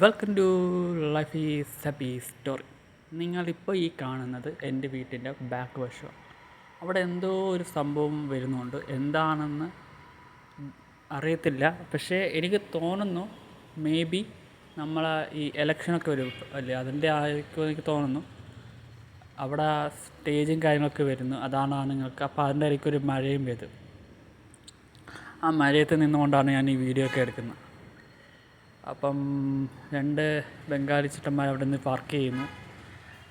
Welcome to life is happy story. നിങ്ങളിപ്പോൾ ഈ കാണുന്നത് എൻ്റെ വീട്ടിൻ്റെ ബാക്ക് വശം. അവിടെ എന്തോ ഒരു സംഭവം വരുന്നുണ്ട്, എന്താണെന്ന് അറിയത്തില്ല. പക്ഷേ എനിക്ക് തോന്നുന്നു മേ ബി നമ്മളെ ഈ ഇലക്ഷനൊക്കെ വരും അല്ലേ, അതിൻ്റെ ആയിരിക്കും എനിക്ക് തോന്നുന്നു. അവിടെ സ്റ്റേജും കാര്യങ്ങളൊക്കെ വരുന്നു, അതാണ് നിങ്ങൾക്ക്. അപ്പോൾ അതിൻ്റെ ഇടയ്ക്ക് ഒരു മഴയും പെയ്തു. ആ മഴയത്ത് നിന്നുകൊണ്ടാണ് ഞാൻ ഈ വീഡിയോ ഒക്കെ എടുക്കുന്നത്. അപ്പം രണ്ട് ബംഗാളി ചേട്ടന്മാർ അവിടെ നിന്ന് പാർക്ക് ചെയ്യുന്നു.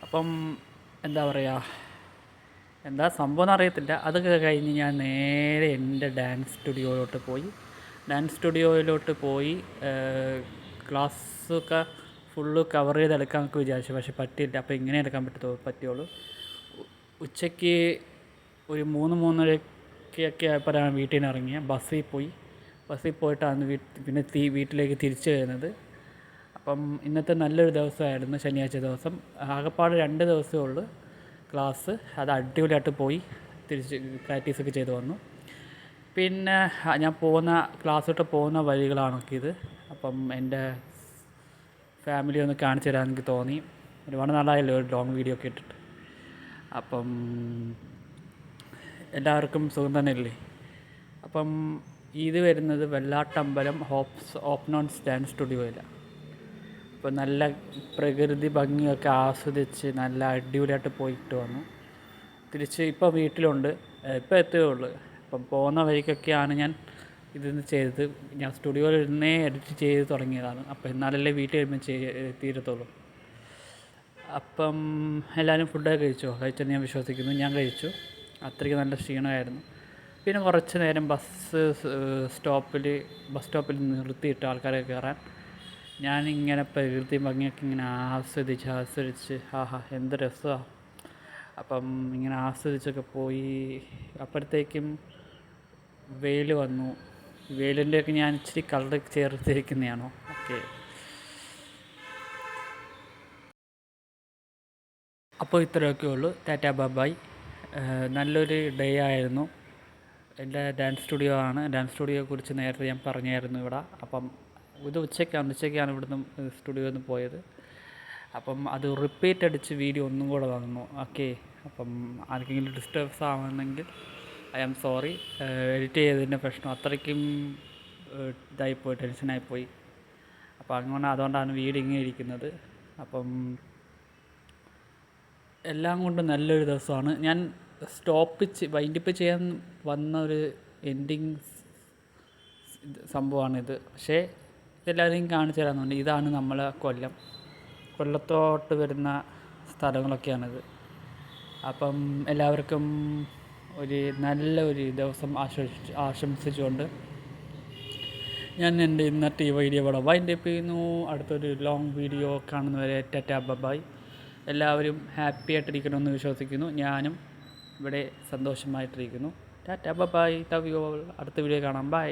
അപ്പം എന്താ പറയുക, എന്താ സംഭവം എന്നറിയത്തില്ല. അതൊക്കെ കഴിഞ്ഞ് ഞാൻ നേരെ എൻ്റെ ഡാൻസ് സ്റ്റുഡിയോയിലോട്ട് പോയി ക്ലാസ്സൊക്കെ ഫുള്ള് കവർ ചെയ്തെടുക്കാമെന്നൊക്കെ വിചാരിച്ചു. പക്ഷെ പറ്റിയില്ല. അപ്പോൾ ഇങ്ങനെ എടുക്കാൻ പറ്റുള്ളൂ. ഉച്ചയ്ക്ക് ഒരു 3-3:30 ആയപ്പോഴാണ് വീട്ടിൽ നിന്ന് ഇറങ്ങിയത്. ബസ്സിൽ പോയിട്ടാണ് പിന്നെ വീട്ടിലേക്ക് തിരിച്ചു വരുന്നത്. അപ്പം ഇന്നത്തെ നല്ലൊരു ദിവസമായിരുന്നു, ശനിയാഴ്ച ദിവസം. ആകെപ്പാട് 2 ദിവസമേ ഉള്ളൂ ക്ലാസ്. അത് അടിപൊളിയായിട്ട് പോയി, തിരിച്ച് പ്രാക്ടീസൊക്കെ ചെയ്ത് വന്നു. പിന്നെ ഞാൻ ക്ലാസ്സിലോട്ട് പോകുന്ന വഴികളാണൊക്കെ. അപ്പം എൻ്റെ ഫാമിലി ഒന്ന് കാണിച്ചു തരാൻ എനിക്ക് തോന്നി. ഒരുപാട് നാളായല്ലോ ഒരു ലോങ് വീഡിയോ ഒക്കെ ഇട്ടിട്ട്. അപ്പം എല്ലാവർക്കും സുഖം തന്നെയല്ലേ? അപ്പം ഇത് വരുന്നത് വെള്ളാട്ടമ്പലം ഓപ്പൺ ഓൺ സ്റ്റാൻഡ് സ്റ്റുഡിയോയിലാണ്. അപ്പോൾ നല്ല പ്രകൃതി ഭംഗിയൊക്കെ ആസ്വദിച്ച് നല്ല അടിപൊളിയായിട്ട് പോയിട്ട് വന്നു. തിരിച്ച് ഇപ്പോൾ വീട്ടിലുണ്ട്, ഇപ്പോൾ എത്തുകയേ ഉള്ളൂ. അപ്പം പോകുന്ന വഴിക്കൊക്കെയാണ് ഞാൻ ഇതിന്ന് ചെയ്തത്. ഞാൻ സ്റ്റുഡിയോയിൽ ഇരുന്നേ എഡിറ്റ് ചെയ്ത് തുടങ്ങിയതാണ്. അപ്പോൾ എന്നാലല്ലേ വീട്ടിൽ വരുമ്പോൾ തീരത്തുള്ളൂ. അപ്പം എല്ലാവരും ഫുഡൊക്കെ കഴിച്ചെന്ന് ഞാൻ വിശ്വസിക്കുന്നു. ഞാൻ കഴിച്ചു. അത്രയ്ക്ക് നല്ല ക്ഷീണമായിരുന്നു. പിന്നെ കുറച്ച് നേരം ബസ് സ്റ്റോപ്പിൽ നിർത്തിയിട്ട് ആൾക്കാരെ കയറാൻ ഞാനിങ്ങനെ പ്രകൃതി ഭംഗിയൊക്കെ ഇങ്ങനെ ആസ്വദിച്ച് എന്ത് രസമാണ്. അപ്പം ഇങ്ങനെ ആസ്വദിച്ചൊക്കെ പോയി. അപ്പോഴത്തേക്കും വെയിൽ വന്നു. വെയിലിൻ്റെയൊക്കെ ഞാൻ ഇച്ചിരി കളർ ചേർത്തിരിക്കുന്നതാണോ? ഓക്കെ. അപ്പോൾ ഇത്രയൊക്കെ ഉള്ളൂ. Tata bye. നല്ലൊരു ഡേ ആയിരുന്നു. എൻ്റെ ഡാൻസ് സ്റ്റുഡിയോയെക്കുറിച്ച് നേരത്തെ ഞാൻ പറഞ്ഞായിരുന്നു ഇവിടെ. അപ്പം ഇത് ഉച്ചയ്ക്കാണ് ഇവിടുന്ന് സ്റ്റുഡിയോയിൽ നിന്ന് പോയത്. അപ്പം അത് റിപ്പീറ്റ് അടിച്ച് വീഡിയോ ഒന്നും കൂടെ വന്നു. ഓക്കെ. അപ്പം ആർക്കെങ്കിലും ഡിസ്റ്റർബ്സ് ആവുന്നെങ്കിൽ ഐ ആം സോറി. എഡിറ്റ് ചെയ്തതിൻ്റെ പ്രശ്നം അത്രയ്ക്കും ടെൻഷനായിപ്പോയി. അപ്പം അതുകൊണ്ടാണ് വീഡിയോ ഇങ്ങനെ ഇരിക്കുന്നത്. അപ്പം എല്ലാം കൊണ്ടും നല്ലൊരു ദിവസമാണ്. ഞാൻ വൈൻഡപ്പ് ചെയ്യാൻ വന്ന ഒരു എൻഡിങ് സംഭവമാണിത്. പക്ഷേ ഇതെല്ലാവരെയും കാണിച്ചു തരാമെന്നുണ്ട്. ഇതാണ് നമ്മളെ കൊല്ലത്തോട്ട് വരുന്ന സ്ഥലങ്ങളൊക്കെയാണിത്. അപ്പം എല്ലാവർക്കും നല്ലൊരു ദിവസം ആശംസിച്ചുകൊണ്ട് ഞാൻ എൻ്റെ ഇന്നത്തെ ഈ വീഡിയോ ഇവിടെ വൈൻഡപ്പ് ചെയ്യുന്നു. അടുത്തൊരു ലോങ് വീഡിയോ കാണുന്നവരെ ടാറ്റാ ബൈ. എല്ലാവരും ഹാപ്പി ആയിട്ടിരിക്കണമെന്ന് വിശ്വസിക്കുന്നു. ഞാനും ഇവിടെ സന്തോഷമായിട്ടിരിക്കുന്നു. Tata bye. Love you all. അടുത്ത വീഡിയോ കാണാം. ബൈ.